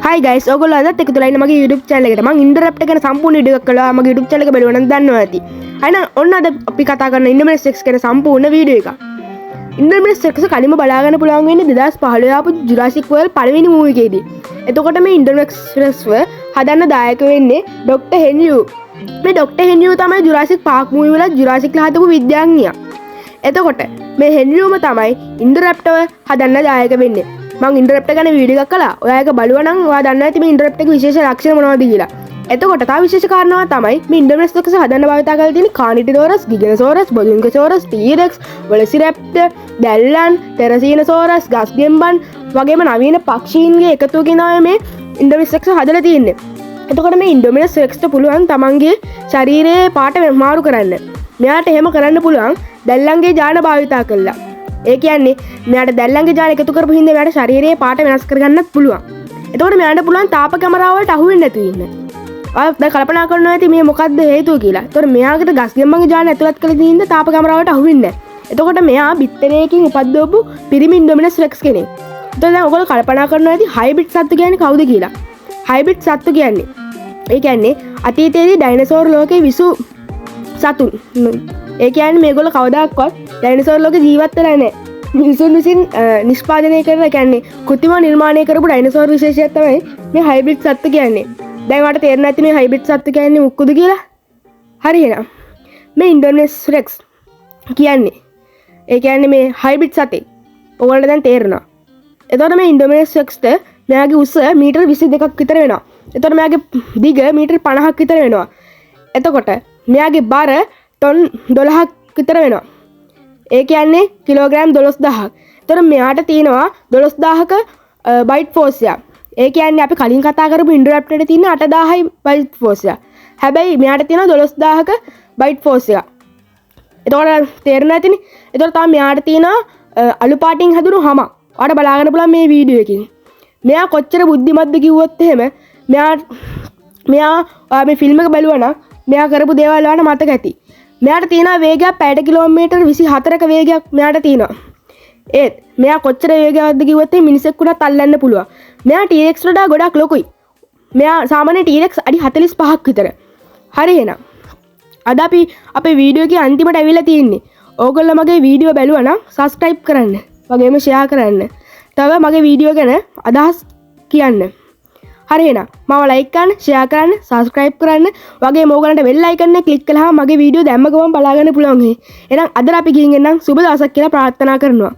Hi guys, ඔයගොල්ලෝ අදත් එකතු වෙලා ඉන්න මගේ YouTube channel එකට. මම ඉන්ටරප්ට් ගැන සම්පූර්ණ වීඩියෝ එකක් කළා. මගේ YouTube channel එක බලුවා නම් දන්නවා ඇති. අයින ඔන්න අද අපි කතා කරන ඉන්ඩෝමිනස් එක්ස් ගැන සම්පූර්ණ වීඩියෝ එකක්. ඉන්ඩෝමිනස් එක්ස් කලින්ම බලා ගන්න පුළුවන් වෙන්නේ 2015 ආපු Jurassic World පළවෙනි මූවි එකේදී. එතකොට මේ ඉන්ඩෝමිනස් එක්ස්ව හදන්න දායක වෙන්නේ ඩොක්ටර් හෙන්රියු. මේ ඩොක්ටර් හෙන්රියු තමයි Jurassic Park මූවි වල Jurassic ලා හදපු විද්‍යාඥයා. එතකොට මේ හෙන්රියුම තමයි ඉන්ටරප්ට්ව හදන්න දායක වෙන්නේ. මං ඉන්ටරප්ට් ගැන වීඩියෝ එකක් කළා. ඔයා ඒක බලුවා නම් ඔයා දන්නවා ඇති මේ ඉන්ටරප්ට් එකේ විශේෂ ලක්ෂණ මොනවද කියලා. එතකොට තව විශේෂ කාරණාවක් තමයි මේ ඉන්ඩෝමිනස් එක්ස් හදන්න භාවිතා කරලා තියෙන කානිටිඩෝරස්, ගිගනසෝරස්, බොදුන්කසෝරස්, ටීරෙක්ස්, වෙලොසිරැප්ටර්, දැල්ලන්, ටෙරසීනසෝරස්, ගස්ගෙම්බන් වගේම නවීන පක්ෂීන්ගේ එකතුවකින් තමයි මේ ඉන්ඩෝමිනස් එක්ස් හදලා තියෙන්නේ. එතකොට මේ ඉන්ඩෝමිනස් එක්ස්ට පුළුවන් තමන්ගේ ශරීරයේ පාට මාරු කරන්න. මෙයාට එහෙම කරන්න පුළුවන් දැල්ලන්ගේ ජාන භාවිතා කළා. ඒ කියන්නේ මෙයාට දැල්ලන්ගේ ජාන එකතු කරපු හින්දා මෙයාට ශරීරයේ පාට වෙනස් කරගන්නත් පුළුවන්. එතකොට මෙයාට පුළුවන් තාප කැමරාව වලට අහු වෙන්නේ නැතුව ඉන්න. ඔයා දැන් කල්පනා කරනවා ඇති මේ මොකද්ද හේතුව කියලා. එතකොට මෙයාකට ගස්ගෙම්බන්ගේ ජාන ඇතුළත් කරලා තියෙන හින්දා තාප කැමරාවට අහු වෙන්නේ නැහැ. එතකොට මෙයා බිත්තරයකින් උපද්දවපු පිරිමි ඉන්ඩෝමිනස් රෙක්ස් කෙනෙක්. එතකොට දැන් ඔයගොල්ලෝ කල්පනා කරනවා ඇති හයිබ්‍රිඩ් සත්තු කියන්නේ කවුද කියලා. හයිබ්‍රිඩ් සත්තු කියන්නේ ඒ කියන්නේ අතීතයේදී ඩයිනසෝර් ලෝකේ විසු සතුන්. ඒ කියන්නේ මේගොල්ලෝ කවදාවත් ඩයිනසෝර් ලෝකේ ජීවත් වෙලා නැහැ. මිනිසුන් විසින් නිෂ්පාදනය කරලා කියන්නේ කෘත්‍රිම නිර්මාණය කරපු ඩයිනසෝර් විශේෂයක් තමයි මේ හයිබ්‍රිඩ් සත්තු කියන්නේ. දැන් ඔයාලට තේරෙන්නේ නැති මේ හයිබ්‍රිඩ් සත්තු කියන්නේ මොකක්ද කියලා? හරි එහෙනම් මේ ඉන්ඩෝමිනස් රෙක්ස් කියන්නේ ඒ කියන්නේ මේ හයිබ්‍රිඩ් සතෙක්. ඔයාලට දැන් තේරෙනවා. එතකොට මේ ඉන්ඩෝමිනස් රෙක්ස්ට මෙයාගේ උස මීටර් 22ක් විතර වෙනවා. එතකොට මෙයාගේ දිග මීටර් 50ක් විතර වෙනවා. එතකොට මෙයාගේ බර ටොන් 12ක් විතර වෙනවා. ඒ කියන්නේ කිලෝග්‍රෑම් 12000ක්. එතකොට මෙයාට තියෙනවා 12000ක බයිට් ෆෝස් එක. ඒ කියන්නේ අපි කලින් කතා කරපු ඉන්ටරප්ට් එකේ තියෙන 8000යි බයිට් ෆෝස් එක. හැබැයි මෙයාට තියෙනවා 12000ක බයිට් ෆෝස් එක. එතකොට තේරෙන්නේ නැතිනේ. එතකොට තමයි මෙයාට තියෙනවා අලු පාටින් හැදුණු හම. ඔයාලට බලා ගන්න පුළුවන් මේ වීඩියෝ එකකින්. මෙයා කොච්චර බුද්ධිමත්ද කිව්වොත් එහෙම මෙයා මේ ෆිල්ම් එක බලුවා නම් මෙයා කරපු දේවල් ඔයාලට මතක ඇති. මෙයාට තියෙන වේගයක් පැයට කිලෝමීටර් 24ක වේගයක් මෙයාට තියෙනවා. ඒත් මෙයා කොච්චර වේගයක්ද කිව්වොත් මිනිසෙක් උනත් අල්ලන්න පුළුවන්. මෙයා T-Rex වඩා ගොඩක් ලොකුයි. මෙයා සාමාන්‍ය T-Rex අඩි 45ක් විතර. හරි එහෙනම් අද අපි අපේ වීඩියෝ එකේ අන්තිමට ඇවිල්ලා තියෙන්නේ. ඕගොල්ලෝ මගේ වීඩියෝ බැලුවා නම් subscribe කරන්න. වගේම share කරන්න. තව මගේ වීඩියෝ ගැන අදහස් කියන්න. හරි එහෙනම් මම ලයික් කරන්න, ෂෙයා කරන්න, සබ්ස්ක්‍රයිබ් කරන්න. වගේම ඕගලන්ට බෙල් අයිකන් එක ක්ලික් කළාම මගේ වීඩියෝ දැම්ම ගමන් බලා ගන්න පුළුවන්. එහෙනම් අද අපි ගිහින් එන්නම් සුබ දවසක් කියලා ප්‍රාර්ථනා කරනවා.